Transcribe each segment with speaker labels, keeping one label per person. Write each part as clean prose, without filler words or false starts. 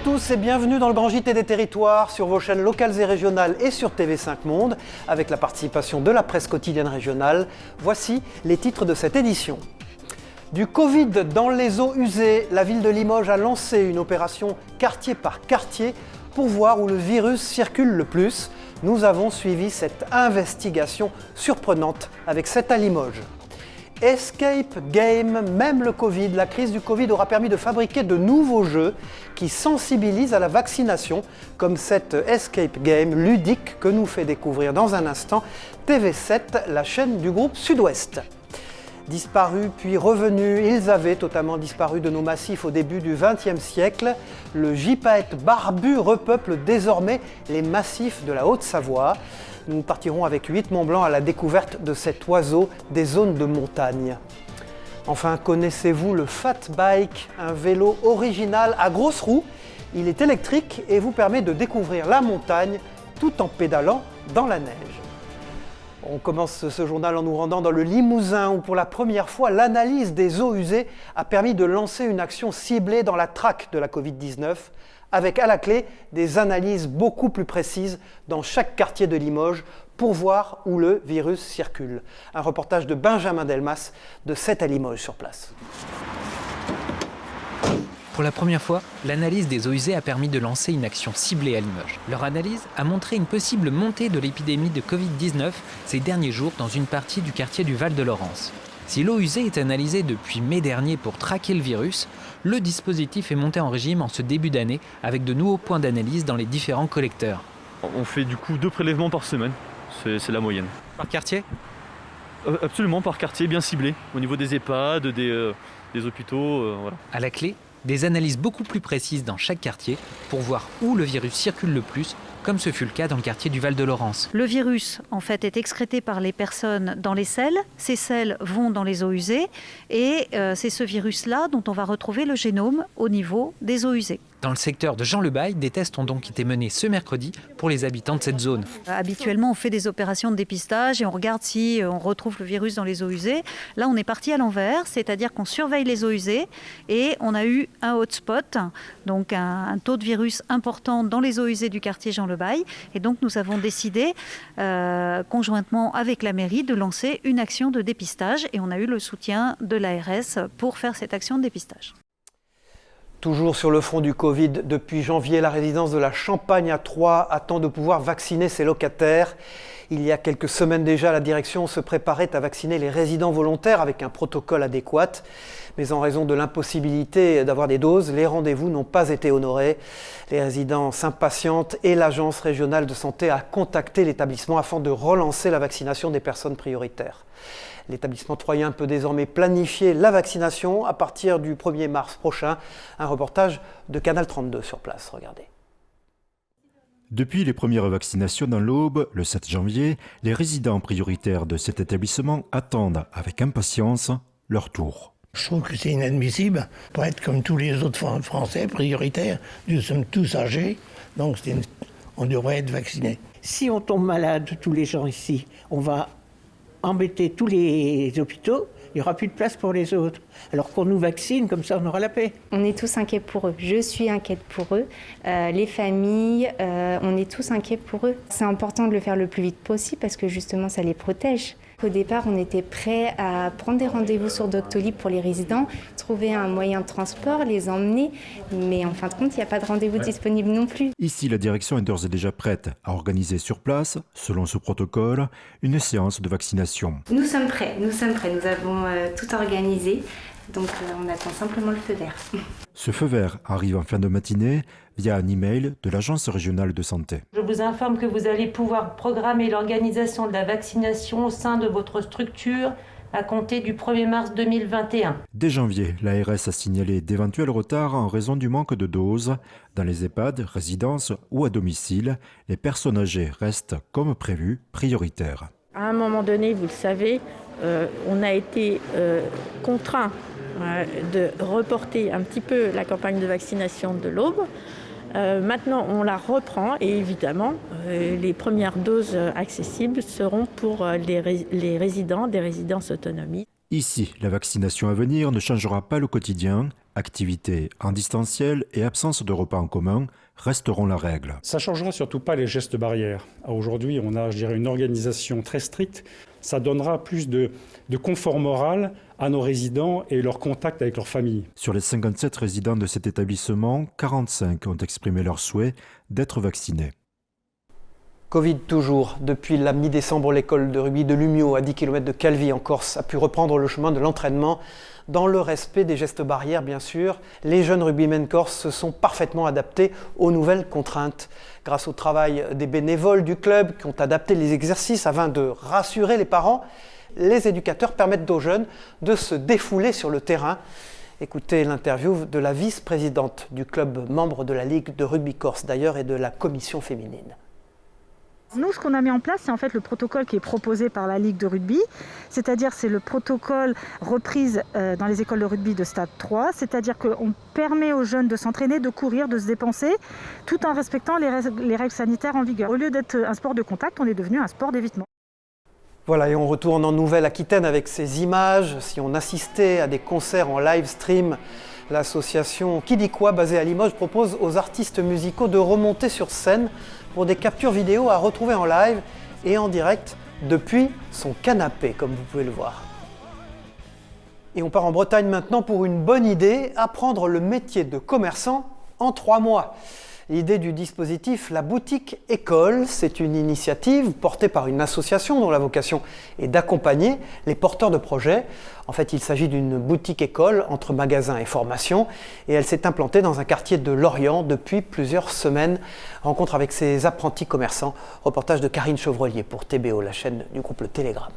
Speaker 1: tous et bienvenue dans le Grand JT des territoires sur vos chaînes locales et régionales et sur TV5 Monde avec la participation de la presse quotidienne régionale. Voici les titres de cette édition. Du Covid dans les eaux usées, la ville de Limoges a lancé une opération quartier par quartier pour voir où le virus circule le plus. Nous avons suivi cette investigation surprenante avec cette à Limoges. Escape Game, même le Covid, la crise du Covid aura permis de fabriquer de nouveaux jeux qui sensibilisent à la vaccination, comme cette Escape Game ludique que nous fait découvrir dans un instant TV7, la chaîne du groupe Sud-Ouest. Disparus puis revenus, ils avaient totalement disparu de nos massifs au début du XXe siècle. Le gypaète barbu repeuple désormais les massifs de la Haute-Savoie. Nous partirons avec 8 Mont-Blanc à la découverte de cet oiseau des zones de montagne. Enfin, connaissez-vous le Fat Bike, un vélo original à grosses roues? Il est électrique et vous permet de découvrir la montagne tout en pédalant dans la neige. On commence ce journal en nous rendant dans le Limousin où pour la première fois l'analyse des eaux usées a permis de lancer une action ciblée dans la traque de la Covid-19 avec à la clé des analyses beaucoup plus précises dans chaque quartier de Limoges pour voir où le virus circule. Un reportage de Benjamin Delmas de 7 à Limoges sur place.
Speaker 2: Pour la première fois, l'analyse des eaux usées a permis de lancer une action ciblée à Limoges. Leur analyse a montré une possible montée de l'épidémie de Covid-19 ces derniers jours dans une partie du quartier du Val-de-Laurence. Si l'eau usée est analysée depuis mai dernier pour traquer le virus, le dispositif est monté en régime en ce début d'année avec de nouveaux points d'analyse dans les différents collecteurs.
Speaker 3: On fait du coup 2 prélèvements par semaine, c'est la moyenne.
Speaker 2: Par quartier ?
Speaker 3: Absolument, par quartier, bien ciblé, au niveau des EHPAD, des hôpitaux, voilà.
Speaker 2: À la clé, des analyses beaucoup plus précises dans chaque quartier pour voir où le virus circule le plus, comme ce fut le cas dans le quartier du Val-de-Laurence.
Speaker 4: Le virus, en fait, est excrété par les personnes dans les selles. Ces selles vont dans les eaux usées et c'est ce virus-là dont on va retrouver le génome au niveau des eaux usées.
Speaker 2: Dans le secteur de Jean-le-Bail, des tests ont donc été menés ce mercredi pour les habitants de cette zone.
Speaker 4: Habituellement, on fait des opérations de dépistage et on regarde si on retrouve le virus dans les eaux usées. Là, on est parti à l'envers, c'est-à-dire qu'on surveille les eaux usées et on a eu un hotspot, donc un taux de virus important dans les eaux usées du quartier Jean-le-Bail. Et donc, nous avons décidé, conjointement avec la mairie, de lancer une action de dépistage et on a eu le soutien de l'ARS pour faire cette action de dépistage.
Speaker 1: Toujours sur le front du Covid, depuis janvier, la résidence de la Champagne à Troyes attend de pouvoir vacciner ses locataires. Il y a quelques semaines déjà, la direction se préparait à vacciner les résidents volontaires avec un protocole adéquat. Mais en raison de l'impossibilité d'avoir des doses, les rendez-vous n'ont pas été honorés. Les résidents s'impatientent et l'Agence régionale de santé a contacté l'établissement afin de relancer la vaccination des personnes prioritaires. L'établissement troyen peut désormais planifier la vaccination à partir du 1er mars prochain. Un reportage de Canal 32 sur place, regardez.
Speaker 5: Depuis les premières vaccinations dans l'Aube, le 7 janvier, les résidents prioritaires de cet établissement attendent avec impatience leur tour.
Speaker 6: Je trouve que c'est inadmissible pour être comme tous les autres Français prioritaires. Nous sommes tous âgés, donc on devrait être vaccinés.
Speaker 7: Si on tombe malade, tous les gens ici, on va embêter tous les hôpitaux, il n'y aura plus de place pour les autres. Alors qu'on nous vaccine, comme ça on aura la paix.
Speaker 8: On est tous inquiets pour eux. Je suis inquiète pour eux. Les familles, on est tous inquiets pour eux. C'est important de le faire le plus vite possible parce que justement ça les protège. Au départ, on était prêts à prendre des rendez-vous sur Doctolib pour les résidents, trouver un moyen de transport, les emmener, mais en fin de compte, il n'y a pas de rendez-vous disponible non plus.
Speaker 5: Ici, la direction est d'ores et déjà prête à organiser sur place, selon ce protocole, une séance de vaccination.
Speaker 8: Nous sommes prêts, nous avons tout organisé, donc on attend simplement le feu vert.
Speaker 5: Ce feu vert arrive en fin de matinée via un email de l'Agence régionale de santé.
Speaker 9: Je vous informe que vous allez pouvoir programmer l'organisation de la vaccination au sein de votre structure à compter du 1er mars 2021.
Speaker 5: Dès janvier, l'ARS a signalé d'éventuels retards en raison du manque de doses. Dans les EHPAD, résidences ou à domicile, les personnes âgées restent, comme prévu, prioritaires.
Speaker 10: À un moment donné, vous le savez, on a été contraint de reporter un petit peu la campagne de vaccination de l'Aube. Maintenant, on la reprend et évidemment, les premières doses accessibles seront pour les résidents des résidences autonomie.
Speaker 5: Ici, la vaccination à venir ne changera pas le quotidien, Activités en distanciel et absence de repas en commun resteront la règle.
Speaker 11: Ça ne changera surtout pas les gestes barrières. Aujourd'hui, on a, une organisation très stricte. Ça donnera plus de confort moral à nos résidents et leur contact avec leur famille.
Speaker 5: Sur les 57 résidents de cet établissement, 45 ont exprimé leur souhait d'être vaccinés.
Speaker 1: Covid toujours. Depuis la mi-décembre, l'école de rugby de Lumio, à 10 km de Calvi en Corse, a pu reprendre le chemin de l'entraînement dans le respect des gestes barrières, bien sûr. Les jeunes rugbymen corses se sont parfaitement adaptés aux nouvelles contraintes. Grâce au travail des bénévoles du club qui ont adapté les exercices afin de rassurer les parents, les éducateurs permettent aux jeunes de se défouler sur le terrain. Écoutez l'interview de la vice-présidente du club, membre de la Ligue de rugby corse d'ailleurs et de la commission féminine.
Speaker 12: Nous, ce qu'on a mis en place, c'est en fait le protocole qui est proposé par la Ligue de rugby, c'est-à-dire c'est le protocole reprise dans les écoles de rugby de stade 3, c'est-à-dire qu'on permet aux jeunes de s'entraîner, de courir, de se dépenser, tout en respectant les règles sanitaires en vigueur. Au lieu d'être un sport de contact, on est devenu un sport d'évitement.
Speaker 1: Voilà, et on retourne en Nouvelle-Aquitaine avec ces images. Si on assistait à des concerts en live stream, l'association Qui dit quoi, basée à Limoges, propose aux artistes musicaux de remonter sur scène pour des captures vidéo à retrouver en live et en direct depuis son canapé, comme vous pouvez le voir. Et on part en Bretagne maintenant pour une bonne idée, apprendre le métier de commerçant en 3 mois. L'idée du dispositif La Boutique École, c'est une initiative portée par une association dont la vocation est d'accompagner les porteurs de projets. En fait, il s'agit d'une boutique école entre magasins et formation et elle s'est implantée dans un quartier de Lorient depuis plusieurs semaines. Rencontre avec ses apprentis commerçants. Reportage de Karine Chevrelier pour TBO, la chaîne du groupe Le Télégramme.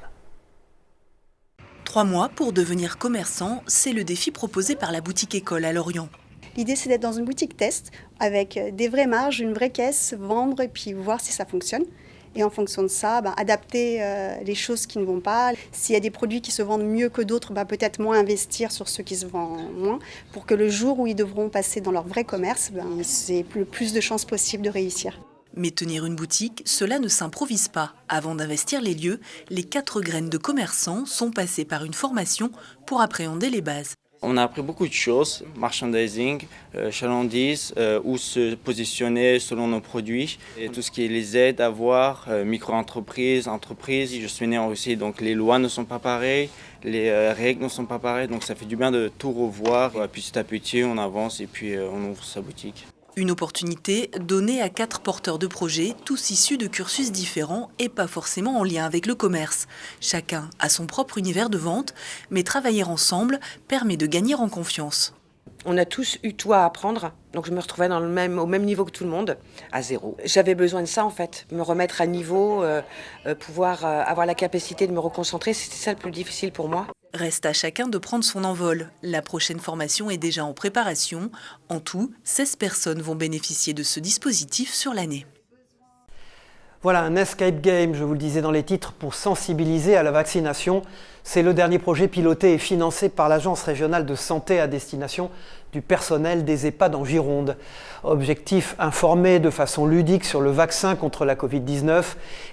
Speaker 13: 3 mois pour devenir commerçant, c'est le défi proposé par la Boutique École à Lorient.
Speaker 14: L'idée, c'est d'être dans une boutique test avec des vraies marges, une vraie caisse, vendre et puis voir si ça fonctionne. Et en fonction de ça, adapter les choses qui ne vont pas. S'il y a des produits qui se vendent mieux que d'autres, peut-être moins investir sur ceux qui se vendent moins pour que le jour où ils devront passer dans leur vrai commerce, c'est le plus de chances possible de réussir.
Speaker 13: Mais tenir une boutique, cela ne s'improvise pas. Avant d'investir les lieux, les 4 graines de commerçants sont passées par une formation pour appréhender les bases.
Speaker 15: On a appris beaucoup de choses, merchandising, chalandise, où se positionner selon nos produits, et tout ce qui les aide à voir, micro-entreprises, entreprises. Je suis né en Russie, donc les lois ne sont pas pareilles, les règles ne sont pas pareilles, donc ça fait du bien de tout revoir. Petit à petit, on avance et puis on ouvre sa boutique.
Speaker 13: Une opportunité donnée à 4 porteurs de projets, tous issus de cursus différents et pas forcément en lien avec le commerce. Chacun a son propre univers de vente, mais travailler ensemble permet de gagner en confiance.
Speaker 16: On a tous eu tout à apprendre, donc je me retrouvais au même niveau que tout le monde, à 0. J'avais besoin de ça en fait, me remettre à niveau, pouvoir avoir la capacité de me reconcentrer, c'était ça le plus difficile pour moi.
Speaker 13: Reste à chacun de prendre son envol. La prochaine formation est déjà en préparation. En tout, 16 personnes vont bénéficier de ce dispositif sur l'année.
Speaker 1: Voilà un escape game, je vous le disais dans les titres, pour sensibiliser à la vaccination. C'est le dernier projet piloté et financé par l'Agence régionale de santé à destination du personnel des EHPAD en Gironde. Objectif, informer de façon ludique sur le vaccin contre la Covid-19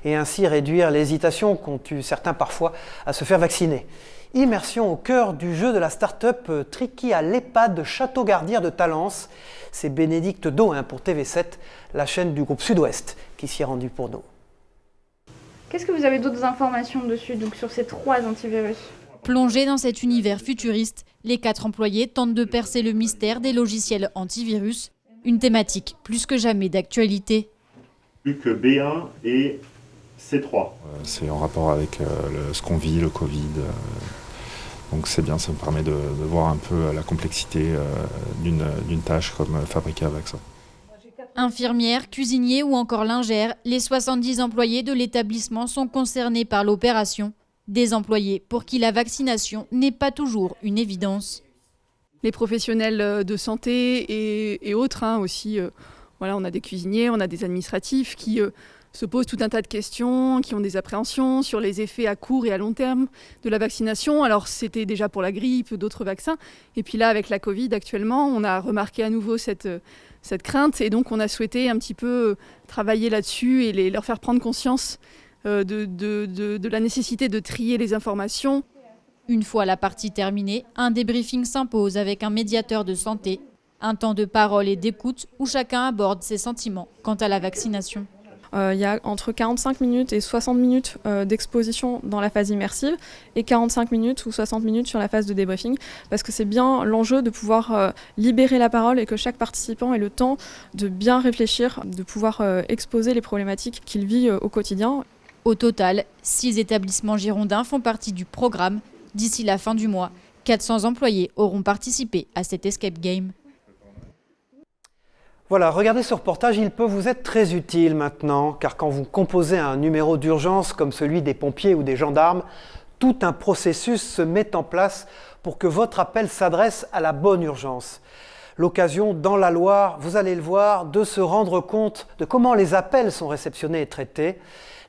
Speaker 1: et ainsi réduire l'hésitation qu'ont eu certains parfois à se faire vacciner. Immersion au cœur du jeu de la start-up Tricky à l'EHPAD Château-Gardière de Talence. C'est Bénédicte Daud pour TV7, la chaîne du groupe Sud-Ouest, qui s'y est rendue pour nous.
Speaker 17: Qu'est-ce que vous avez d'autres informations dessus, donc sur ces 3 antivirus ?
Speaker 18: Plongés dans cet univers futuriste, les 4 employés tentent de percer le mystère des logiciels antivirus, une thématique plus que jamais d'actualité.
Speaker 19: Plus que B1 et C3.
Speaker 20: C'est en rapport avec ce qu'on vit, le Covid. Donc c'est bien, ça me permet de voir un peu la complexité d'une tâche comme fabriquer un vaccin.
Speaker 18: Infirmières, cuisiniers ou encore lingères, les 70 employés de l'établissement sont concernés par l'opération. Des employés pour qui la vaccination n'est pas toujours une évidence.
Speaker 21: Les professionnels de santé et autres aussi. On a des cuisiniers, on a des administratifs qui se posent tout un tas de questions, qui ont des appréhensions sur les effets à court et à long terme de la vaccination. Alors c'était déjà pour la grippe, d'autres vaccins. Et puis là, avec la Covid actuellement, on a remarqué à nouveau cette crainte. Et donc on a souhaité un petit peu travailler là-dessus et leur faire prendre conscience de la nécessité de trier les informations.
Speaker 18: Une fois la partie terminée, un débriefing s'impose avec un médiateur de santé. Un temps de parole et d'écoute où chacun aborde ses sentiments quant à la vaccination.
Speaker 3: Il y a entre 45 minutes et 60 minutes d'exposition dans la phase immersive et 45 minutes ou 60 minutes sur la phase de débriefing, parce que c'est bien l'enjeu de pouvoir libérer la parole et que chaque participant ait le temps de bien réfléchir, de pouvoir exposer les problématiques qu'il vit au quotidien.
Speaker 18: Au total, 6 établissements girondins font partie du programme. D'ici la fin du mois, 400 employés auront participé à cet escape game.
Speaker 1: Voilà, regardez ce reportage, il peut vous être très utile maintenant, car quand vous composez un numéro d'urgence comme celui des pompiers ou des gendarmes, tout un processus se met en place pour que votre appel s'adresse à la bonne urgence. L'occasion, dans la Loire, vous allez le voir, de se rendre compte de comment les appels sont réceptionnés et traités.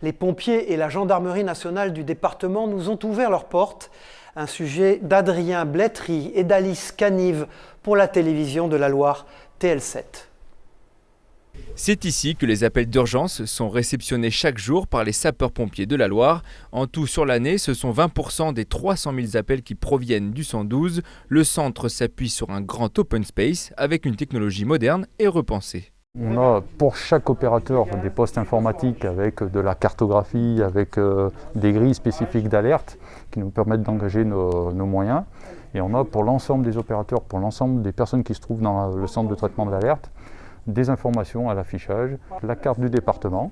Speaker 1: Les pompiers et la gendarmerie nationale du département nous ont ouvert leurs portes. Un sujet d'Adrien Blétry et d'Alice Canive pour la télévision de la Loire, TL7.
Speaker 22: C'est ici que les appels d'urgence sont réceptionnés chaque jour par les sapeurs-pompiers de la Loire. En tout, sur l'année, ce sont 20% des 300 000 appels qui proviennent du 112. Le centre s'appuie sur un grand open space avec une technologie moderne et repensée.
Speaker 23: On a pour chaque opérateur des postes informatiques avec de la cartographie, avec des grilles spécifiques d'alerte qui nous permettent d'engager nos moyens. Et on a pour l'ensemble des opérateurs, pour l'ensemble des personnes qui se trouvent dans le centre de traitement de l'alerte, des informations à l'affichage, la carte du département,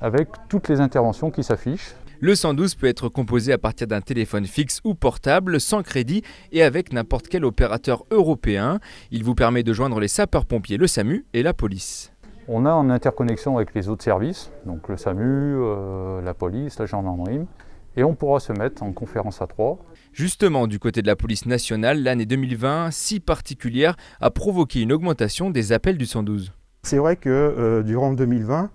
Speaker 23: avec toutes les interventions qui s'affichent.
Speaker 22: Le 112 peut être composé à partir d'un téléphone fixe ou portable, sans crédit et avec n'importe quel opérateur européen. Il vous permet de joindre les sapeurs-pompiers, le SAMU et la police.
Speaker 23: On a en interconnexion avec les autres services, donc le SAMU, la police, la gendarmerie, et on pourra se mettre en conférence à 3.
Speaker 22: Justement, du côté de la police nationale, l'année 2020, si particulière, a provoqué une augmentation des appels du 112.
Speaker 24: C'est vrai que durant 2020,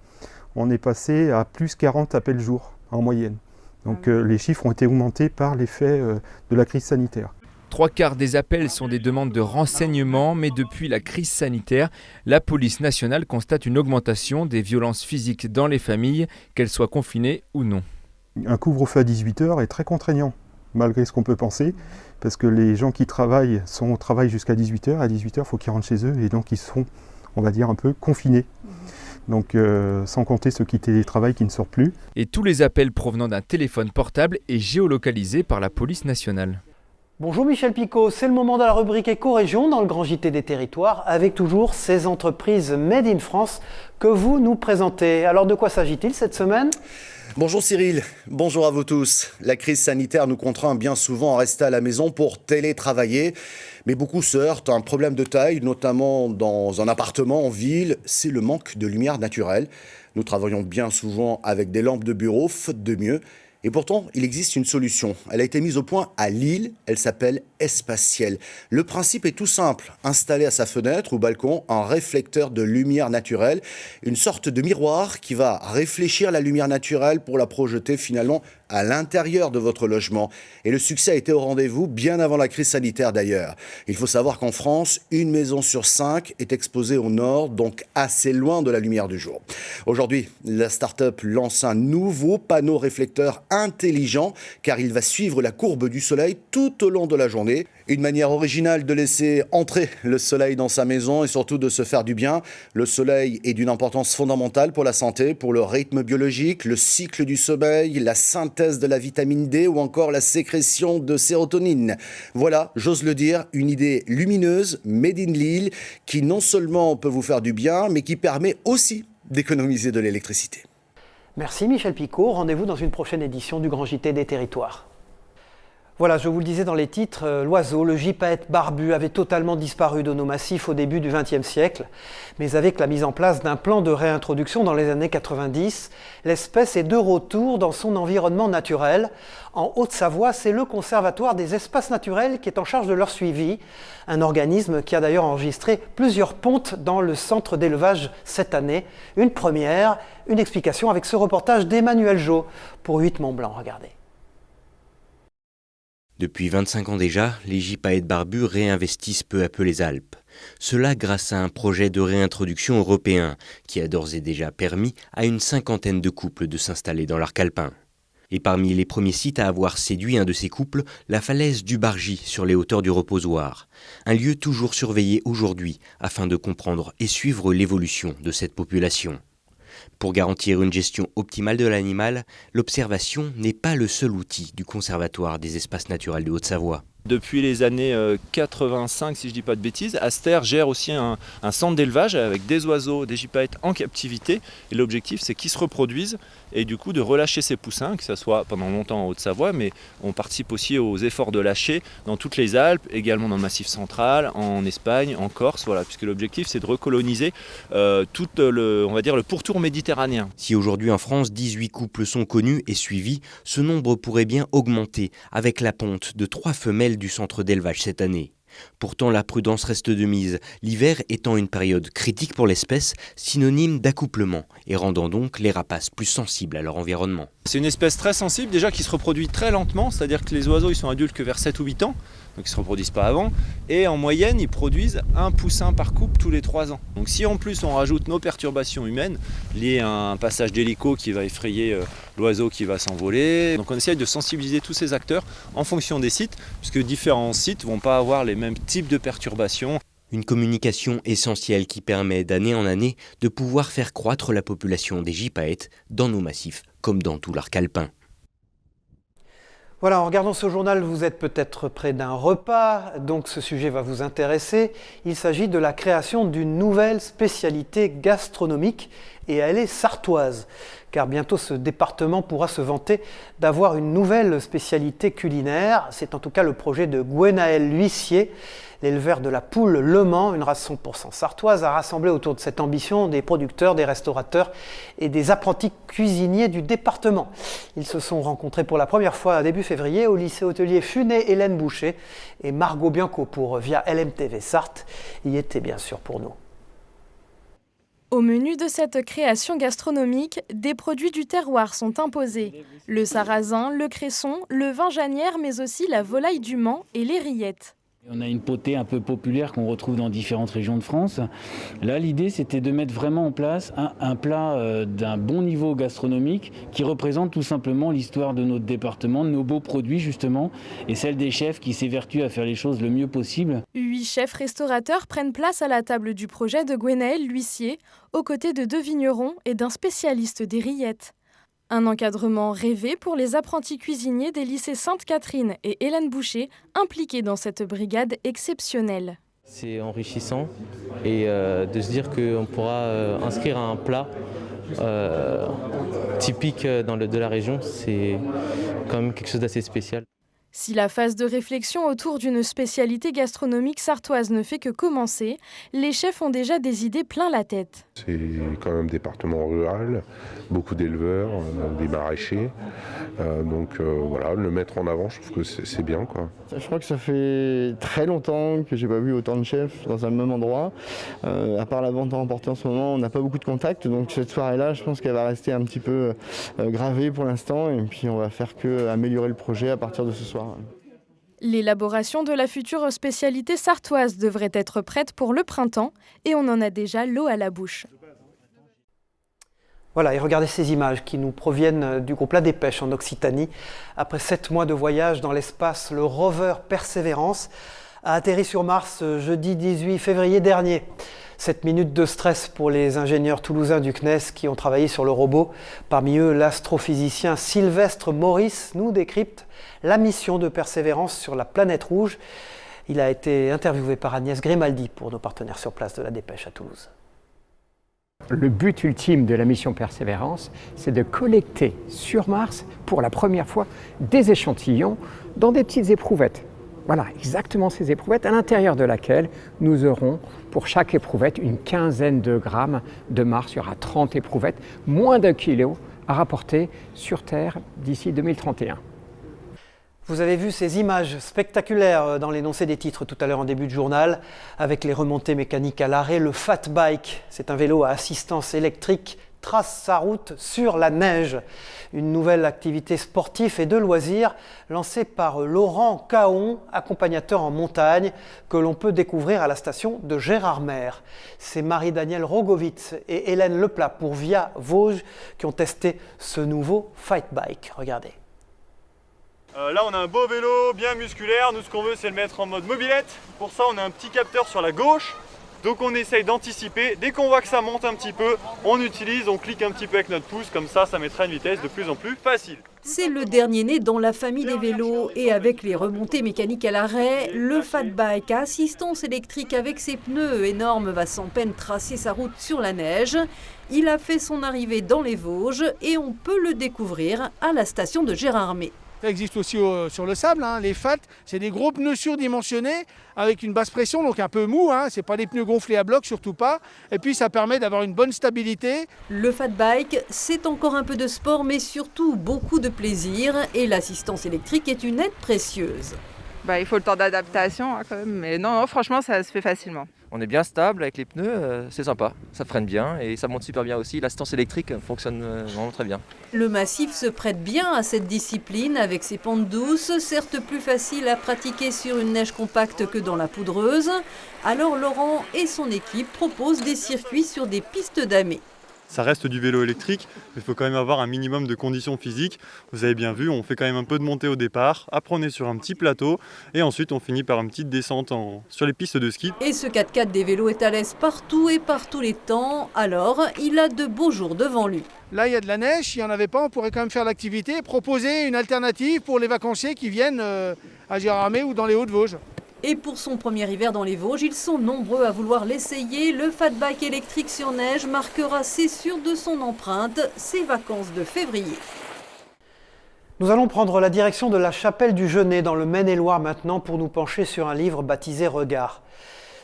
Speaker 24: on est passé à plus 40 appels jour en moyenne. Donc les chiffres ont été augmentés par l'effet de la crise sanitaire.
Speaker 22: 3/4 des appels sont des demandes de renseignement, mais depuis la crise sanitaire, la police nationale constate une augmentation des violences physiques dans les familles, qu'elles soient confinées ou non.
Speaker 24: Un couvre-feu à 18h est très contraignant, malgré ce qu'on peut penser, parce que les gens qui travaillent sont au travail jusqu'à 18h. À 18h, il faut qu'ils rentrent chez eux et donc ils seront, on va dire, un peu confinés. Donc sans compter ceux qui télétravaillent qui ne sortent plus.
Speaker 22: Et tous les appels provenant d'un téléphone portable est géolocalisé par la police nationale.
Speaker 1: Bonjour Michel Picot, c'est le moment de la rubrique Éco-Région dans le Grand JT des Territoires, avec toujours ces entreprises Made in France que vous nous présentez. Alors de quoi s'agit-il cette semaine ?
Speaker 25: Bonjour Cyril, bonjour à vous tous. La crise sanitaire nous contraint bien souvent à rester à la maison pour télétravailler. Mais beaucoup se heurtent à un problème de taille, notamment dans un appartement en ville, c'est le manque de lumière naturelle. Nous travaillons bien souvent avec des lampes de bureau, faute de mieux. Et pourtant, il existe une solution. Elle a été mise au point à Lille, elle s'appelle Espaciel. Le principe est tout simple. Installer à sa fenêtre ou balcon un réflecteur de lumière naturelle, une sorte de miroir qui va réfléchir la lumière naturelle pour la projeter finalement à l'intérieur de votre logement. Et le succès a été au rendez-vous bien avant la crise sanitaire d'ailleurs. Il faut savoir qu'en France, 1 maison sur 5 est exposée au nord, donc assez loin de la lumière du jour. Aujourd'hui, la start-up lance un nouveau panneau réflecteur intelligent car il va suivre la courbe du soleil tout au long de la journée. Une manière originale de laisser entrer le soleil dans sa maison et surtout de se faire du bien. Le soleil est d'une importance fondamentale pour la santé, pour le rythme biologique, le cycle du sommeil, la synthèse de la vitamine D ou encore la sécrétion de sérotonine. Voilà, j'ose le dire, une idée lumineuse, made in Lille, qui non seulement peut vous faire du bien, mais qui permet aussi d'économiser de l'électricité.
Speaker 1: Merci Michel Picot, rendez-vous dans une prochaine édition du Grand JT des Territoires. Voilà, je vous le disais dans les titres, l'oiseau, le gypaète barbu, avait totalement disparu de nos massifs au début du XXe siècle. Mais avec la mise en place d'un plan de réintroduction dans les années 90, l'espèce est de retour dans son environnement naturel. En Haute-Savoie, c'est le Conservatoire des espaces naturels qui est en charge de leur suivi. Un organisme qui a d'ailleurs enregistré plusieurs pontes dans le centre d'élevage cette année. Une première, une explication avec ce reportage d'Emmanuel Jo pour 8 Mont-Blanc. Regardez.
Speaker 26: Depuis 25 ans déjà, les gypaètes barbus réinvestissent peu à peu les Alpes. Cela grâce à un projet de réintroduction européen qui a d'ores et déjà permis à une 50aine de couples de s'installer dans l'arc alpin. Et parmi les premiers sites à avoir séduit un de ces couples, la falaise du Bargy sur les hauteurs du Reposoir. Un lieu toujours surveillé aujourd'hui afin de comprendre et suivre l'évolution de cette population. Pour garantir une gestion optimale de l'animal, l'observation n'est pas le seul outil du Conservatoire des espaces naturels de Haute-Savoie.
Speaker 2: Depuis les années 85, si je ne dis pas de bêtises, Aster gère aussi un centre d'élevage avec des oiseaux, des gypaètes en captivité. Et l'objectif, c'est qu'ils se reproduisent et du coup de relâcher ces poussins, que ce soit pendant longtemps en Haute-Savoie, mais on participe aussi aux efforts de lâcher dans toutes les Alpes, également dans le Massif central, en Espagne, en Corse, voilà, puisque l'objectif, c'est de recoloniser tout le pourtour méditerranéen.
Speaker 26: Si aujourd'hui en France, 18 couples sont connus et suivis, ce nombre pourrait bien augmenter avec la ponte de 3 femelles du centre d'élevage cette année. Pourtant, la prudence reste de mise, l'hiver étant une période critique pour l'espèce, synonyme d'accouplement, et rendant donc les rapaces plus sensibles à leur environnement.
Speaker 2: C'est une espèce très sensible, déjà qui se reproduit très lentement, c'est-à-dire que les oiseaux ils sont adultes que vers 7 ou 8 ans, donc ils ne se reproduisent pas avant, et en moyenne ils produisent un poussin par couple tous les 3 ans. Donc si en plus on rajoute nos perturbations humaines, liées à un passage d'hélico qui va effrayer l'oiseau qui va s'envoler, donc on essaye de sensibiliser tous ces acteurs en fonction des sites, puisque différents sites ne vont pas avoir les mêmes types de perturbations.
Speaker 26: Une communication essentielle qui permet d'année en année de pouvoir faire croître la population des gypaètes dans nos massifs comme dans tout l'arc alpin.
Speaker 1: Voilà, en regardant ce journal, vous êtes peut-être près d'un repas, donc ce sujet va vous intéresser. Il s'agit de la création d'une nouvelle spécialité gastronomique et elle est sartoise. Car bientôt ce département pourra se vanter d'avoir une nouvelle spécialité culinaire. C'est en tout cas le projet de Gwenaël L'Huissier, l'éleveur de la poule Le Mans, une race 100% sartoise, a rassemblé autour de cette ambition des producteurs, des restaurateurs et des apprentis cuisiniers du département. Ils se sont rencontrés pour la première fois début février au lycée hôtelier Funet Hélène Boucher et Margot Bianco pour Via LMTV Sarthe y était bien sûr pour nous.
Speaker 4: Au menu de cette création gastronomique, des produits du terroir sont imposés. Le sarrasin, le cresson, le vin janière, mais aussi la volaille du Mans et les rillettes.
Speaker 6: On a une potée un peu populaire qu'on retrouve dans différentes régions de France. Là, l'idée, c'était de mettre vraiment en place un plat d'un bon niveau gastronomique qui représente tout simplement l'histoire de notre département, de nos beaux produits justement, et celle des chefs qui s'évertuent à faire les choses le mieux possible. 8
Speaker 4: chefs restaurateurs prennent place à la table du projet de Gwenaël L'Huissier, aux côtés de 2 vignerons et d'un spécialiste des rillettes. Un encadrement rêvé pour les apprentis cuisiniers des lycées Sainte-Catherine et Hélène Boucher, impliqués dans cette brigade exceptionnelle.
Speaker 7: C'est enrichissant et de se dire qu'on pourra inscrire un plat typique de la région, c'est quand même quelque chose d'assez spécial.
Speaker 4: Si la phase de réflexion autour d'une spécialité gastronomique sartoise ne fait que commencer, les chefs ont déjà des idées plein la tête.
Speaker 8: C'est quand même un département rural, beaucoup d'éleveurs, des maraîchers. Voilà, le mettre en avant, je trouve que c'est bien, quoi.
Speaker 9: Je crois que ça fait très longtemps que j'ai pas vu autant de chefs dans un même endroit. À part la vente à emporter en ce moment, on n'a pas beaucoup de contacts. Donc cette soirée-là, je pense qu'elle va rester un petit peu gravée pour l'instant. Et puis on va faire qu'améliorer le projet à partir de ce soir.
Speaker 4: L'élaboration de la future spécialité sartoise devrait être prête pour le printemps et on en a déjà l'eau à la bouche.
Speaker 1: Voilà, et regardez ces images qui nous proviennent du groupe La Dépêche en Occitanie. Après 7 mois de voyage dans l'espace, le rover Persévérance a atterri sur Mars jeudi 18 février dernier. 7 minutes de stress pour les ingénieurs toulousains du CNES qui ont travaillé sur le robot. Parmi eux, l'astrophysicien Sylvestre Maurice nous décrypte la mission de Persévérance sur la planète rouge. Il a été interviewé par Agnès Grimaldi pour nos partenaires sur place de La Dépêche à Toulouse.
Speaker 27: Le but ultime de la mission Persévérance, c'est de collecter sur Mars, pour la première fois, des échantillons dans des petites éprouvettes. Voilà, exactement ces éprouvettes, à l'intérieur de laquelle nous aurons, pour chaque éprouvette, une quinzaine de grammes de Mars. Il y aura 30 éprouvettes, moins d'1 kilo à rapporter sur Terre d'ici 2031.
Speaker 1: Vous avez vu ces images spectaculaires dans l'énoncé des titres tout à l'heure en début de journal, avec les remontées mécaniques à l'arrêt. Le Fat Bike, c'est un vélo à assistance électrique, trace sa route sur la neige. Une nouvelle activité sportive et de loisirs lancée par Laurent Caon, accompagnateur en montagne, que l'on peut découvrir à la station de Gérardmer. C'est Marie-Danielle Rogovitz et Hélène Leplat pour Via Vosges qui ont testé ce nouveau Fight Bike. Regardez.
Speaker 5: Là on a un beau vélo bien musculaire, nous ce qu'on veut c'est le mettre en mode mobilette. Pour ça on a un petit capteur sur la gauche, donc on essaye d'anticiper. Dès qu'on voit que ça monte un petit peu, on utilise, on clique un petit peu avec notre pouce, comme ça mettra une vitesse de plus en plus facile.
Speaker 10: C'est le dernier né dans la famille des vélos et avec les remontées mécaniques à l'arrêt, le Fat Bike à assistance électrique avec ses pneus énormes va sans peine tracer sa route sur la neige. Il a fait son arrivée dans les Vosges et on peut le découvrir à la station de Gérardmer.
Speaker 11: Ça existe aussi sur le sable, les FAT, c'est des gros pneus surdimensionnés avec une basse pression, donc un peu mou, c'est pas des pneus gonflés à bloc, surtout pas. Et puis ça permet d'avoir une bonne stabilité.
Speaker 10: Le Fat Bike, c'est encore un peu de sport, mais surtout beaucoup de plaisir. Et l'assistance électrique est une aide précieuse.
Speaker 12: Il faut le temps d'adaptation quand même, mais non, franchement ça se fait facilement.
Speaker 14: On est bien stable avec les pneus, c'est sympa, ça freine bien et ça monte super bien aussi. L'assistance électrique fonctionne vraiment très bien.
Speaker 10: Le massif se prête bien à cette discipline avec ses pentes douces, certes plus faciles à pratiquer sur une neige compacte que dans la poudreuse. Alors Laurent et son équipe proposent des circuits sur des pistes damées.
Speaker 5: Ça reste du vélo électrique, mais il faut quand même avoir un minimum de conditions physiques. Vous avez bien vu, on fait quand même un peu de montée au départ, après on est sur un petit plateau, et ensuite on finit par une petite descente sur les pistes de ski.
Speaker 10: Et ce 4x4 des vélos est à l'aise partout et par tous les temps, alors il a de beaux jours devant lui.
Speaker 11: Là il y a de la neige, s'il n'y en avait pas on pourrait quand même faire l'activité, proposer une alternative pour les vacanciers qui viennent à Gérardmer ou dans les Hauts-de-Vosges.
Speaker 10: Et pour son premier hiver dans les Vosges, ils sont nombreux à vouloir l'essayer. Le Fat Bike électrique sur neige marquera, c'est sûr, de son empreinte ses vacances de février.
Speaker 1: Nous allons prendre la direction de la chapelle du Genêt dans le Maine-et-Loire maintenant pour nous pencher sur un livre baptisé Regard.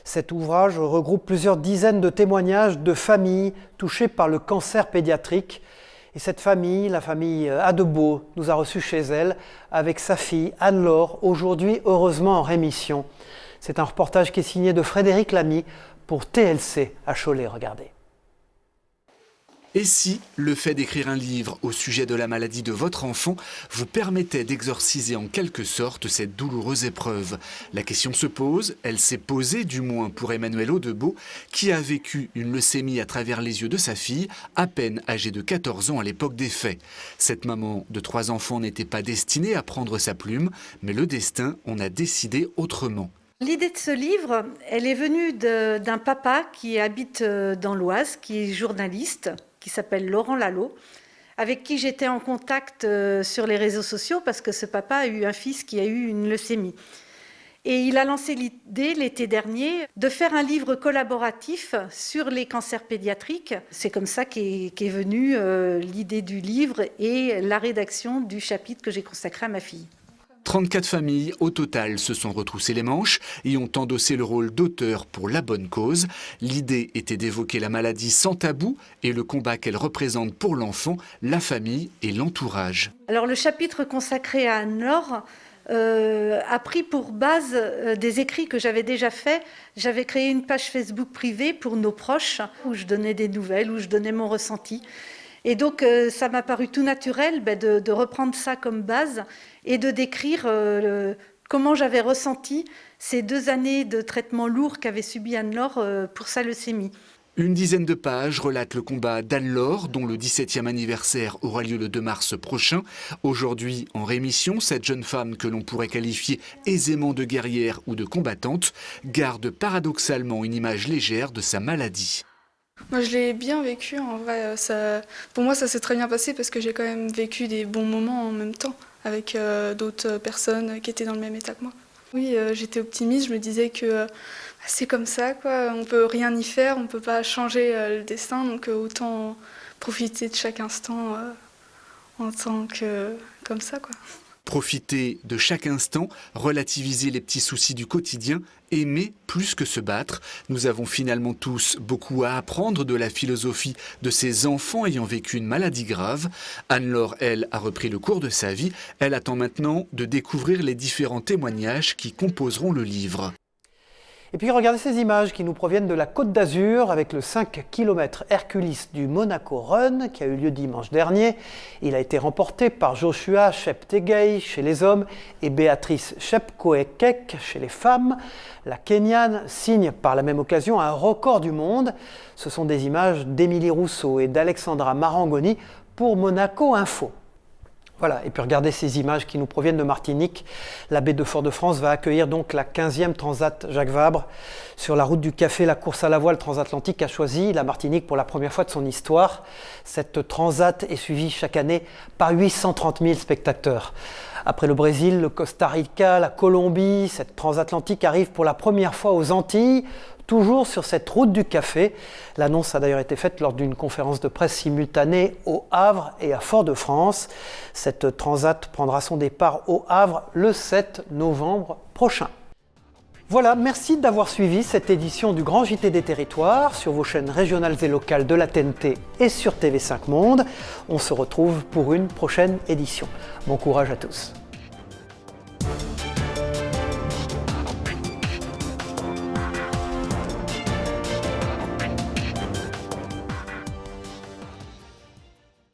Speaker 1: Cet ouvrage regroupe plusieurs dizaines de témoignages de familles touchées par le cancer pédiatrique. Et cette famille, la famille Adebeau, nous a reçus chez elle avec sa fille Anne-Laure, aujourd'hui heureusement en rémission. C'est un reportage qui est signé de Frédéric Lamy pour TLC à Cholet, regardez.
Speaker 15: Et si le fait d'écrire un livre au sujet de la maladie de votre enfant vous permettait d'exorciser en quelque sorte cette douloureuse épreuve? La question se pose, elle s'est posée du moins pour Emmanuel Adebeau, qui a vécu une leucémie à travers les yeux de sa fille, à peine âgée de 14 ans à l'époque des faits. Cette maman de 3 enfants n'était pas destinée à prendre sa plume, mais le destin en a décidé autrement.
Speaker 16: L'idée de ce livre, elle est venue d'un papa qui habite dans l'Oise, qui est journaliste, qui s'appelle Laurent Lalo, avec qui j'étais en contact sur les réseaux sociaux parce que ce papa a eu un fils qui a eu une leucémie. Et il a lancé l'idée l'été dernier de faire un livre collaboratif sur les cancers pédiatriques. C'est comme ça qu'est venue l'idée du livre et la rédaction du chapitre que j'ai consacré à ma fille.
Speaker 15: 34 familles au total se sont retroussées les manches et ont endossé le rôle d'auteur pour la bonne cause. L'idée était d'évoquer la maladie sans tabou et le combat qu'elle représente pour l'enfant, la famille et l'entourage.
Speaker 16: Alors le chapitre consacré à Anne-Laure a pris pour base des écrits que j'avais déjà faits. J'avais créé une page Facebook privée pour nos proches où je donnais des nouvelles, où je donnais mon ressenti. Et donc, ça m'a paru tout naturel de reprendre ça comme base et de décrire comment j'avais ressenti ces 2 années de traitement lourd qu'avait subi Anne-Laure pour sa leucémie.
Speaker 15: Une dizaine de pages relatent le combat d'Anne-Laure, dont le 17e anniversaire aura lieu le 2 mars prochain. Aujourd'hui en rémission, cette jeune femme que l'on pourrait qualifier aisément de guerrière ou de combattante garde paradoxalement une image légère de sa maladie.
Speaker 28: Moi, je l'ai bien vécu. En vrai, pour moi, ça s'est très bien passé parce que j'ai quand même vécu des bons moments en même temps avec d'autres personnes qui étaient dans le même état que moi. Oui, j'étais optimiste. Je me disais que c'est comme ça, quoi. On peut rien y faire, on peut pas changer le destin, donc autant profiter de chaque instant en tant que comme ça, quoi.
Speaker 15: Profiter de chaque instant, relativiser les petits soucis du quotidien, aimer plus que se battre. Nous avons finalement tous beaucoup à apprendre de la philosophie de ces enfants ayant vécu une maladie grave. Anne-Laure, elle, a repris le cours de sa vie. Elle attend maintenant de découvrir les différents témoignages qui composeront le livre.
Speaker 1: Et puis regardez ces images qui nous proviennent de la Côte d'Azur avec le 5 km Hercules du Monaco Run qui a eu lieu dimanche dernier. Il a été remporté par Joshua Cheptegei chez les hommes et Béatrice Chepkoekek chez les femmes. La Kenyane signe par la même occasion un record du monde. Ce sont des images d'Émilie Rousseau et d'Alexandra Marangoni pour Monaco Info. Voilà, et puis regardez ces images qui nous proviennent de Martinique. La baie de Fort-de-France va accueillir donc la 15e Transat Jacques Vabre. Sur la route du café, la course à la voile transatlantique a choisi la Martinique pour la première fois de son histoire. Cette Transat est suivie chaque année par 830 000 spectateurs. Après le Brésil, le Costa Rica, la Colombie, cette transatlantique arrive pour la première fois aux Antilles, toujours sur cette route du café. L'annonce a d'ailleurs été faite lors d'une conférence de presse simultanée au Havre et à Fort-de-France. Cette transat prendra son départ au Havre le 7 novembre prochain. Voilà, merci d'avoir suivi cette édition du Grand JT des Territoires sur vos chaînes régionales et locales de la TNT et sur TV5 Monde. On se retrouve pour une prochaine édition. Bon courage à tous.